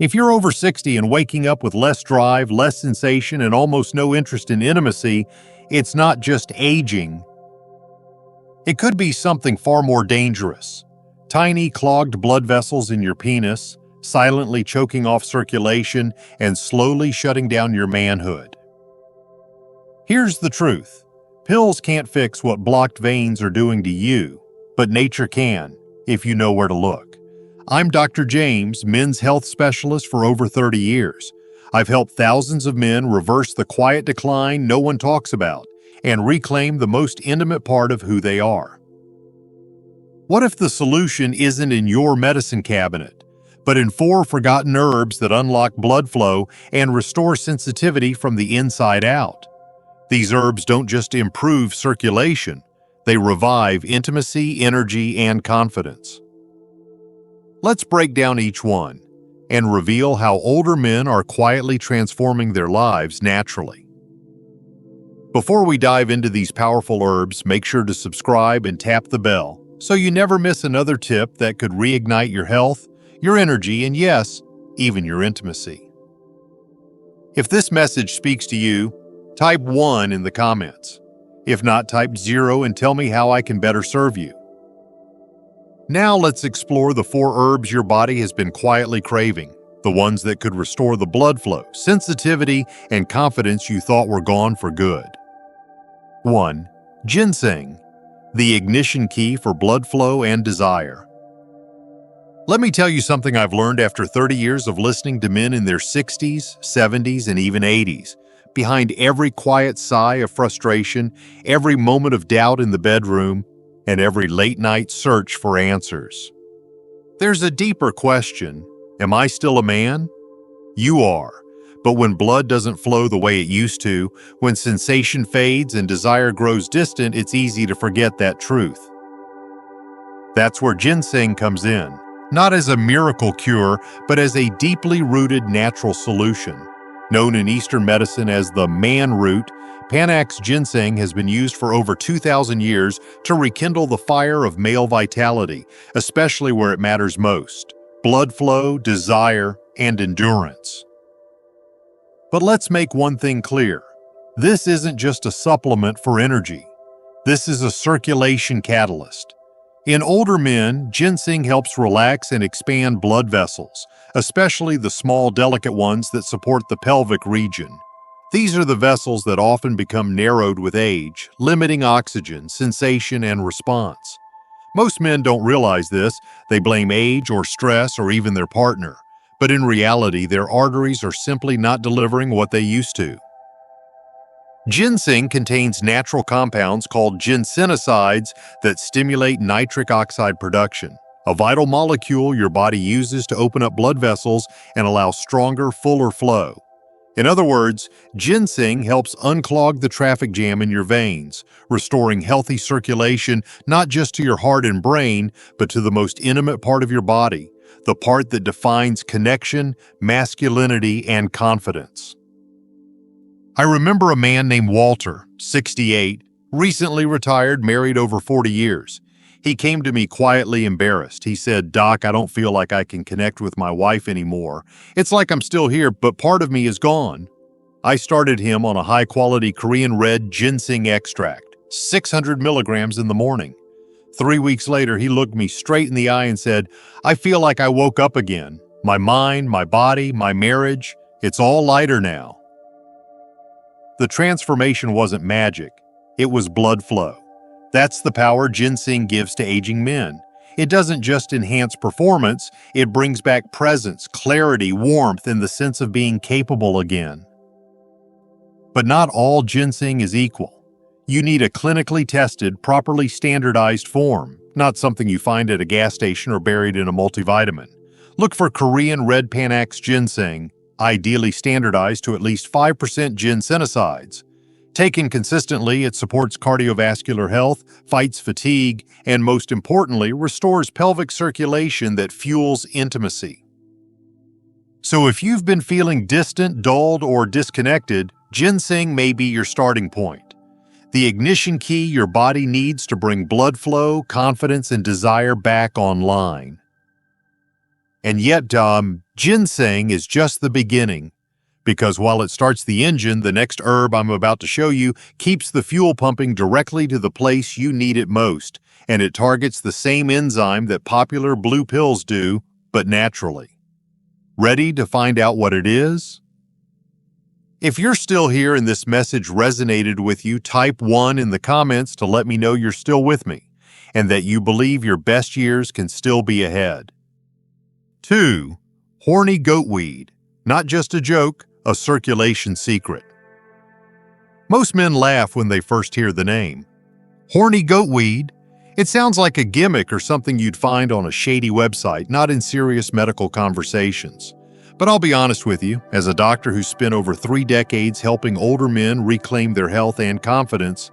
If you're over 60 and waking up with less drive, less sensation, and almost no interest in intimacy, it's not just aging. It could be something far more dangerous. Tiny clogged blood vessels in your penis, silently choking off circulation and slowly shutting down your manhood. Here's the truth. Pills can't fix what blocked veins are doing to you, but nature can, if you know where to look. I'm Dr. James, men's health specialist for over 30 years. I've helped thousands of men reverse the quiet decline no one talks about and reclaim the most intimate part of who they are. What if the solution isn't in your medicine cabinet, but in 4 forgotten herbs that unlock blood flow and restore sensitivity from the inside out? These herbs don't just improve circulation, they revive intimacy, energy, and confidence. Let's break down each one and reveal how older men are quietly transforming their lives naturally. Before we dive into these powerful herbs, make sure to subscribe and tap the bell so you never miss another tip that could reignite your health, your energy, and yes, even your intimacy. If this message speaks to you, type 1 in the comments. If not, type 0 and tell me how I can better serve you. Now let's explore the 4 herbs your body has been quietly craving, the ones that could restore the blood flow, sensitivity, and confidence you thought were gone for good. 1. Ginseng, the ignition key for blood flow and desire. Let me tell you something I've learned after 30 years of listening to men in their 60s, 70s, and even 80s. Behind every quiet sigh of frustration, every moment of doubt in the bedroom, and every late-night search for answers, there's a deeper question. Am I still a man? You are. But when blood doesn't flow the way it used to, when sensation fades and desire grows distant, it's easy to forget that truth. That's where ginseng comes in, not as a miracle cure, but as a deeply rooted natural solution. Known in Eastern medicine as the man root, Panax ginseng has been used for over 2,000 years to rekindle the fire of male vitality, especially where it matters most: blood flow, desire, and endurance. But let's make one thing clear. This isn't just a supplement for energy. This is a circulation catalyst. In older men, ginseng helps relax and expand blood vessels, especially the small, delicate ones that support the pelvic region. These are the vessels that often become narrowed with age, limiting oxygen, sensation, and response. Most men don't realize this. They blame age or stress or even their partner. But in reality, their arteries are simply not delivering what they used to. Ginseng contains natural compounds called ginsenosides that stimulate nitric oxide production, a vital molecule your body uses to open up blood vessels and allow stronger, fuller flow. In other words, ginseng helps unclog the traffic jam in your veins, restoring healthy circulation not just to your heart and brain, but to the most intimate part of your body, the part that defines connection, masculinity, and confidence. I remember a man named Walter, 68, recently retired, married over 40 years. He came to me quietly embarrassed. He said, "Doc, I don't feel like I can connect with my wife anymore. It's like I'm still here, but part of me is gone." I started him on a high-quality Korean red ginseng extract, 600 milligrams in the morning. 3 weeks later, he looked me straight in the eye and said, "I feel like I woke up again. My mind, my body, my marriage, it's all lighter now." The transformation wasn't magic. It was blood flow. That's the power ginseng gives to aging men. It doesn't just enhance performance, it brings back presence, clarity, warmth, and the sense of being capable again. But not all ginseng is equal. You need a clinically tested, properly standardized form, not something you find at a gas station or buried in a multivitamin. Look for Korean red Panax ginseng, ideally standardized to at least 5% ginsenosides. Taken consistently, it supports cardiovascular health, fights fatigue, and most importantly, restores pelvic circulation that fuels intimacy. So if you've been feeling distant, dulled, or disconnected, ginseng may be your starting point. The ignition key your body needs to bring blood flow, confidence, and desire back online. And yet, Ginseng is just the beginning, because while it starts the engine, the next herb I'm about to show you keeps the fuel pumping directly to the place you need it most, and it targets the same enzyme that popular blue pills do, but naturally. Ready to find out what it is? If you're still here and this message resonated with you, type 1 in the comments to let me know you're still with me and that you believe your best years can still be ahead. 2. Horny goatweed. Not just a joke, a circulation secret. Most men laugh when they first hear the name. Horny goatweed? It sounds like a gimmick or something you'd find on a shady website, not in serious medical conversations. But I'll be honest with you, as a doctor who's spent over 3 decades helping older men reclaim their health and confidence,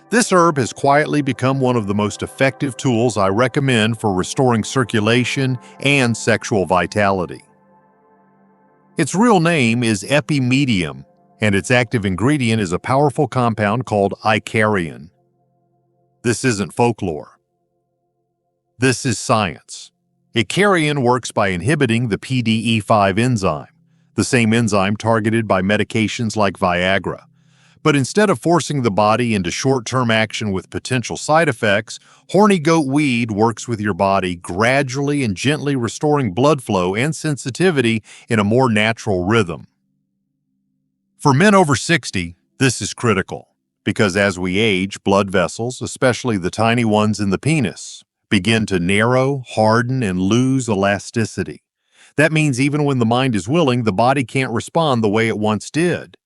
this herb has quietly become one of the most effective tools I recommend for restoring circulation and sexual vitality. Its real name is epimedium, and its active ingredient is a powerful compound called icariin. This isn't folklore. This is science. Icariin works by inhibiting the PDE5 enzyme, the same enzyme targeted by medications like Viagra. But instead of forcing the body into short-term action with potential side effects, horny goatweed works with your body, gradually and gently restoring blood flow and sensitivity in a more natural rhythm. For men over 60, this is critical, because as we age, blood vessels, especially the tiny ones in the penis, begin to narrow, harden, and lose elasticity. That means even when the mind is willing, the body can't respond the way it once did.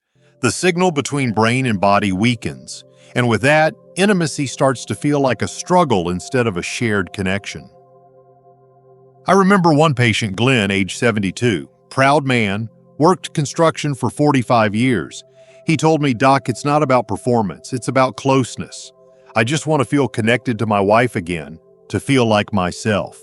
The signal between brain and body weakens, and with that, intimacy starts to feel like a struggle instead of a shared connection. I remember one patient, Glenn, age 72, proud man, worked construction for 45 years. He told me, "Doc, it's not about performance, it's about closeness. I just want to feel connected to my wife again, to feel like myself."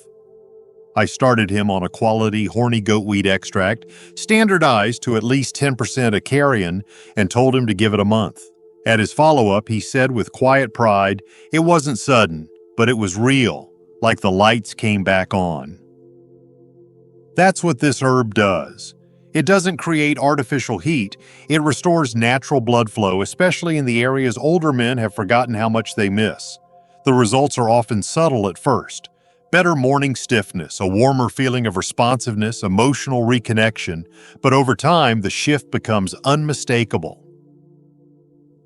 I started him on a quality horny goatweed extract, standardized to at least 10% icariin, and told him to give it a month. At his follow-up, he said with quiet pride, "It wasn't sudden, but it was real, like the lights came back on." That's what this herb does. It doesn't create artificial heat, it restores natural blood flow, especially in the areas older men have forgotten how much they miss. The results are often subtle at first. Better morning stiffness, a warmer feeling of responsiveness, emotional reconnection, but over time the shift becomes unmistakable.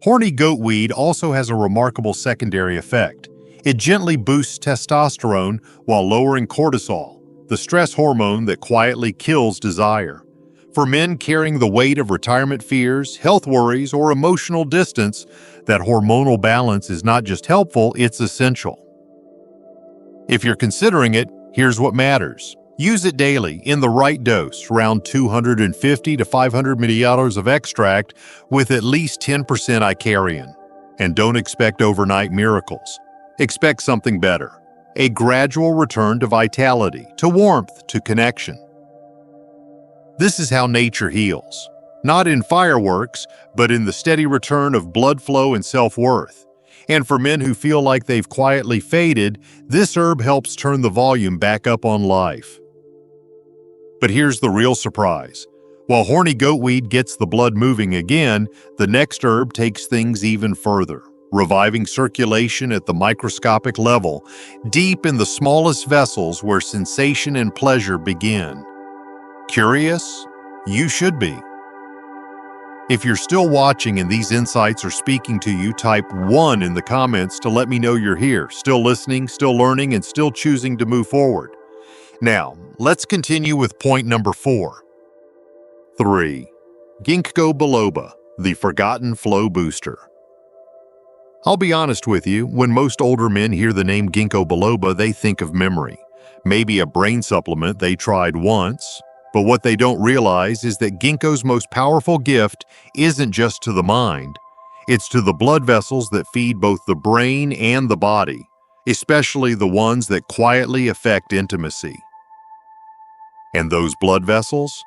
Horny goatweed also has a remarkable secondary effect. It gently boosts testosterone while lowering cortisol, the stress hormone that quietly kills desire. For men carrying the weight of retirement fears, health worries, or emotional distance, that hormonal balance is not just helpful, it's essential. If you're considering it, here's what matters. Use it daily in the right dose, around 250 to 500 milliliters of extract with at least 10% icariin. And don't expect overnight miracles. Expect something better. A gradual return to vitality, to warmth, to connection. This is how nature heals. Not in fireworks, but in the steady return of blood flow and self-worth. And for men who feel like they've quietly faded, this herb helps turn the volume back up on life. But here's the real surprise. While horny goatweed gets the blood moving again, the next herb takes things even further, reviving circulation at the microscopic level, deep in the smallest vessels where sensation and pleasure begin. Curious? You should be. If you're still watching and these insights are speaking to you, type 1 in the comments to let me know you're here, still listening, still learning, and still choosing to move forward. Now, let's continue with point number 4. 3. Ginkgo Biloba, the forgotten flow booster. I'll be honest with you, when most older men hear the name Ginkgo Biloba, they think of memory. Maybe a brain supplement they tried once. But what they don't realize is that ginkgo's most powerful gift isn't just to the mind. It's to the blood vessels that feed both the brain and the body, especially the ones that quietly affect intimacy. And those blood vessels?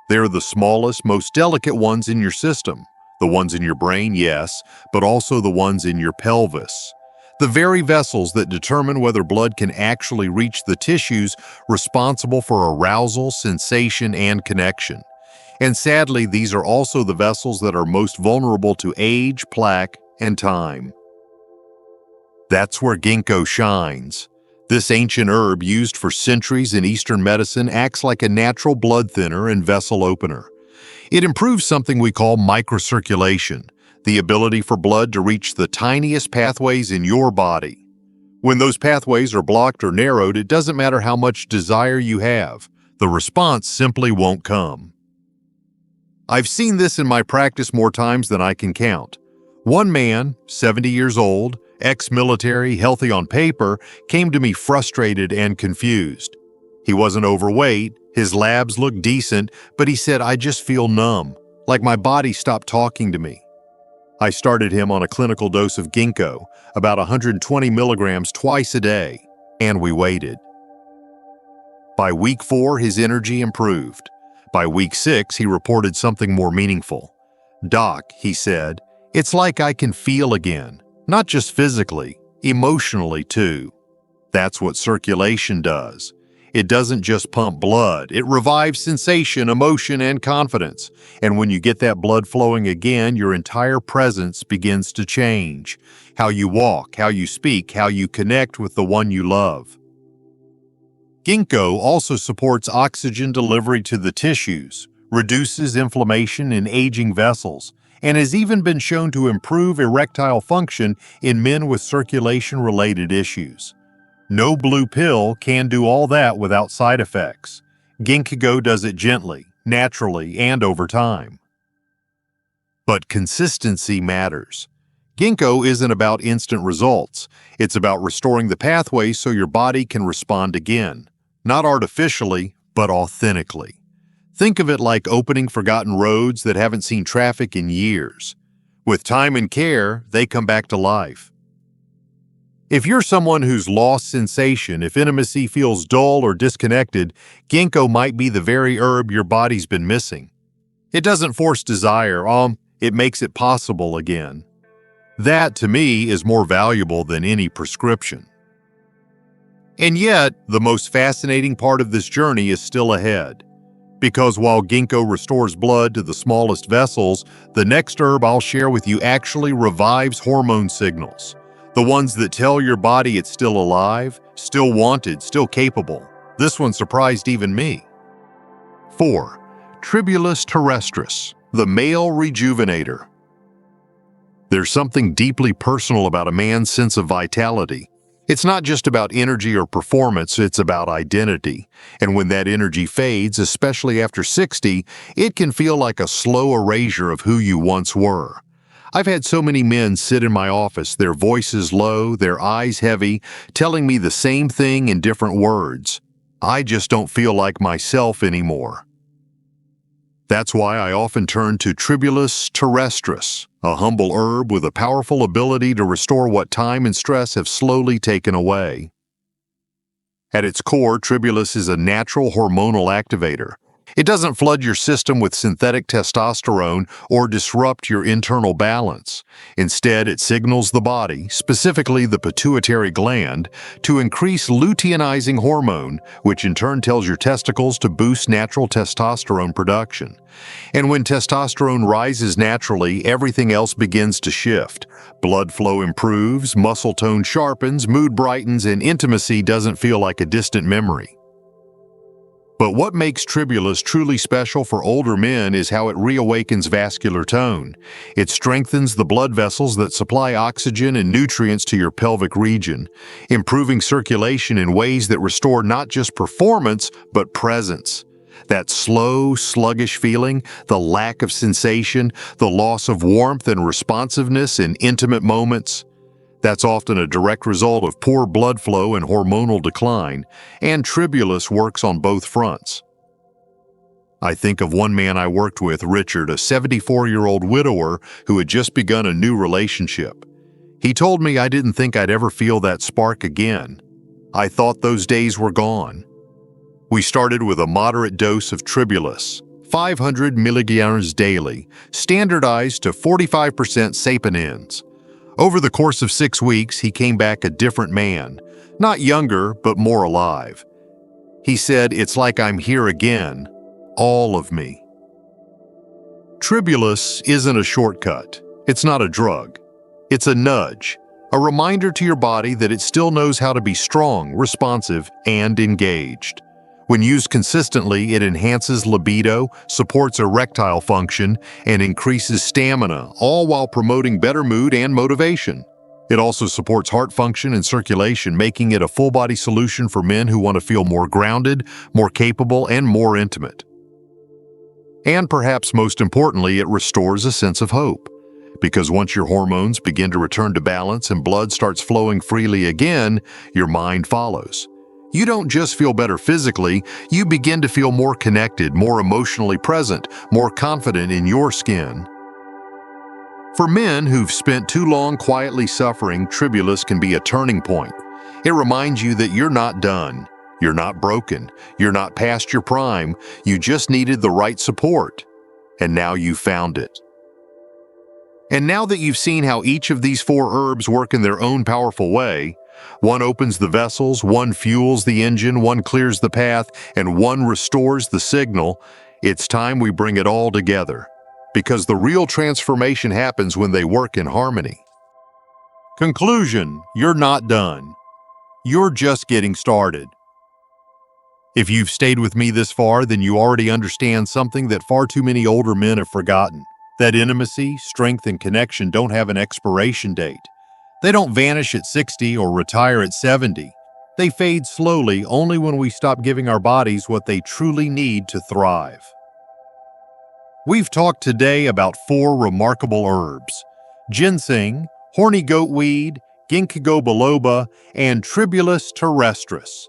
They're the smallest, most delicate ones in your system. The ones in your brain, yes, but also the ones in your pelvis. The very vessels that determine whether blood can actually reach the tissues responsible for arousal, sensation, and connection. And sadly, these are also the vessels that are most vulnerable to age, plaque, and time. That's where ginkgo shines. This ancient herb used for centuries in Eastern medicine acts like a natural blood thinner and vessel opener. It improves something we call microcirculation, the ability for blood to reach the tiniest pathways in your body. When those pathways are blocked or narrowed, it doesn't matter how much desire you have. The response simply won't come. I've seen this in my practice more times than I can count. One man, 70 years old, ex-military, healthy on paper, came to me frustrated and confused. He wasn't overweight, his labs looked decent, but he said, "I just feel numb, like my body stopped talking to me." I started him on a clinical dose of ginkgo, about 120 milligrams twice a day, and we waited. By week 4, his energy improved. By week 6, he reported something more meaningful. "Doc," he said, "it's like I can feel again, not just physically, emotionally too." That's what circulation does. It doesn't just pump blood, it revives sensation, emotion, and confidence. And when you get that blood flowing again, your entire presence begins to change. How you walk, how you speak, how you connect with the one you love. Ginkgo also supports oxygen delivery to the tissues, reduces inflammation in aging vessels, and has even been shown to improve erectile function in men with circulation-related issues. No blue pill can do all that without side effects. Ginkgo does it gently, naturally, and over time. But consistency matters. Ginkgo isn't about instant results. It's about restoring the pathway so your body can respond again. Not artificially, but authentically. Think of it like opening forgotten roads that haven't seen traffic in years. With time and care, they come back to life. If you're someone who's lost sensation, if intimacy feels dull or disconnected, ginkgo might be the very herb your body's been missing. It doesn't force desire, it makes it possible again. That, to me, is more valuable than any prescription. And yet, the most fascinating part of this journey is still ahead. Because while ginkgo restores blood to the smallest vessels, the next herb I'll share with you actually revives hormone signals. The ones that tell your body it's still alive, still wanted, still capable. This one surprised even me. 4. Tribulus terrestris, the male rejuvenator. There's something deeply personal about a man's sense of vitality. It's not just about energy or performance, it's about identity. And when that energy fades, especially after 60, it can feel like a slow erasure of who you once were. I've had so many men sit in my office, their voices low, their eyes heavy, telling me the same thing in different words. I just don't feel like myself anymore. That's why I often turn to Tribulus Terrestris, a humble herb with a powerful ability to restore what time and stress have slowly taken away. At its core, Tribulus is a natural hormonal activator. It doesn't flood your system with synthetic testosterone or disrupt your internal balance. Instead, it signals the body, specifically the pituitary gland, to increase luteinizing hormone, which in turn tells your testicles to boost natural testosterone production. And when testosterone rises naturally, everything else begins to shift. Blood flow improves, muscle tone sharpens, mood brightens, and intimacy doesn't feel like a distant memory. But what makes Tribulus truly special for older men is how it reawakens vascular tone. It strengthens the blood vessels that supply oxygen and nutrients to your pelvic region, improving circulation in ways that restore not just performance, but presence. That slow, sluggish feeling, the lack of sensation, the loss of warmth and responsiveness in intimate moments. That's often a direct result of poor blood flow and hormonal decline, and Tribulus works on both fronts. I think of one man I worked with, Richard, a 74-year-old widower who had just begun a new relationship. He told me I didn't think I'd ever feel that spark again. I thought those days were gone. We started with a moderate dose of Tribulus, 500 milligrams daily, standardized to 45% saponins. Over the course of 6 weeks, he came back a different man, not younger, but more alive. He said, "It's like I'm here again, all of me." Tribulus isn't a shortcut. It's not a drug. It's a nudge, a reminder to your body that it still knows how to be strong, responsive, and engaged. When used consistently, it enhances libido, supports erectile function, and increases stamina, all while promoting better mood and motivation. It also supports heart function and circulation, making it a full-body solution for men who want to feel more grounded, more capable, and more intimate. And perhaps most importantly, it restores a sense of hope. Because once your hormones begin to return to balance and blood starts flowing freely again, your mind follows. You don't just feel better physically, you begin to feel more connected, more emotionally present, more confident in your skin. For men who've spent too long quietly suffering, Tribulus can be a turning point. It reminds you that you're not done, you're not broken, you're not past your prime, you just needed the right support, and now you found it. And now that you've seen how each of these 4 herbs work in their own powerful way, one opens the vessels, one fuels the engine, one clears the path, and one restores the signal, it's time we bring it all together. Because the real transformation happens when they work in harmony. Conclusion: you're not done. You're just getting started. If you've stayed with me this far, then you already understand something that far too many older men have forgotten. That intimacy, strength, and connection don't have an expiration date. They don't vanish at 60 or retire at 70. They fade slowly only when we stop giving our bodies what they truly need to thrive. We've talked today about 4 remarkable herbs: ginseng, horny goatweed, Ginkgo Biloba, and Tribulus Terrestris.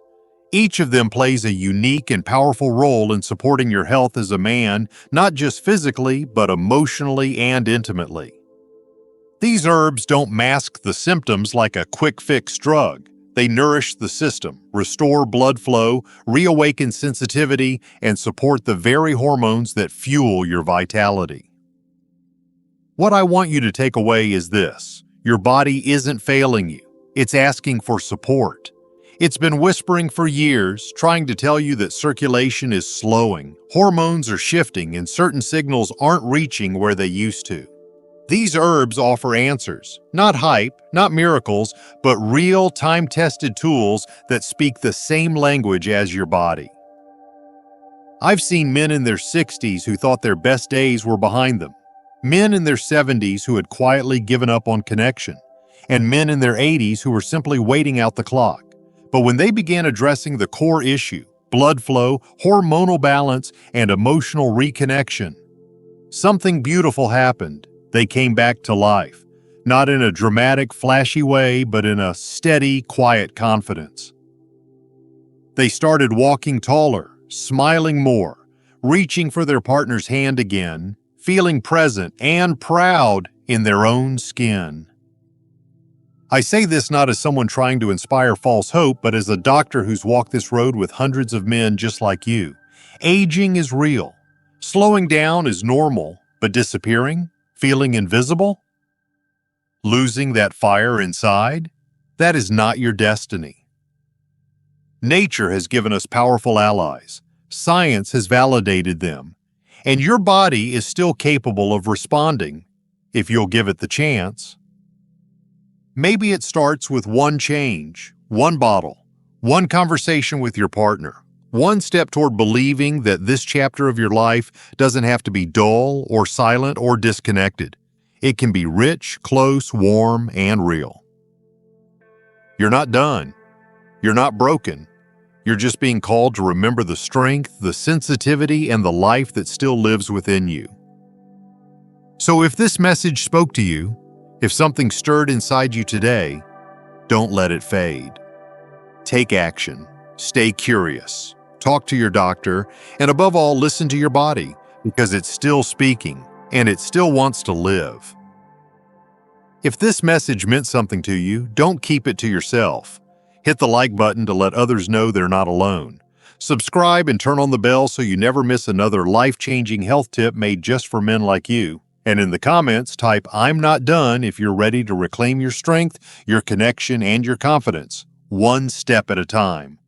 Each of them plays a unique and powerful role in supporting your health as a man, not just physically, but emotionally and intimately. These herbs don't mask the symptoms like a quick-fix drug. They nourish the system, restore blood flow, reawaken sensitivity, and support the very hormones that fuel your vitality. What I want you to take away is this: your body isn't failing you. It's asking for support. It's been whispering for years, trying to tell you that circulation is slowing, hormones are shifting, and certain signals aren't reaching where they used to. These herbs offer answers, not hype, not miracles, but real time-tested tools that speak the same language as your body. I've seen men in their 60s who thought their best days were behind them, men in their 70s who had quietly given up on connection, and men in their 80s who were simply waiting out the clock. But when they began addressing the core issue, blood flow, hormonal balance, and emotional reconnection, something beautiful happened. They came back to life, not in a dramatic, flashy way, but in a steady, quiet confidence. They started walking taller, smiling more, reaching for their partner's hand again, feeling present and proud in their own skin. I say this not as someone trying to inspire false hope, but as a doctor who's walked this road with hundreds of men just like you. Aging is real. Slowing down is normal, but disappearing? Feeling invisible? Losing that fire inside? That is not your destiny. Nature has given us powerful allies. Science has validated them. And your body is still capable of responding, if you'll give it the chance. Maybe it starts with one change, one bottle, one conversation with your partner, one step toward believing that this chapter of your life doesn't have to be dull or silent or disconnected. It can be rich, close, warm, and real. You're not done. You're not broken. You're just being called to remember the strength, the sensitivity, and the life that still lives within you. So if this message spoke to you, if something stirred inside you today, don't let it fade. Take action. Stay curious. Talk to your doctor, and above all, listen to your body, because it's still speaking, and it still wants to live. If this message meant something to you, don't keep it to yourself. Hit the like button to let others know they're not alone. Subscribe and turn on the bell so you never miss another life-changing health tip made just for men like you. And in the comments, type "I'm not done" if you're ready to reclaim your strength, your connection, and your confidence, one step at a time.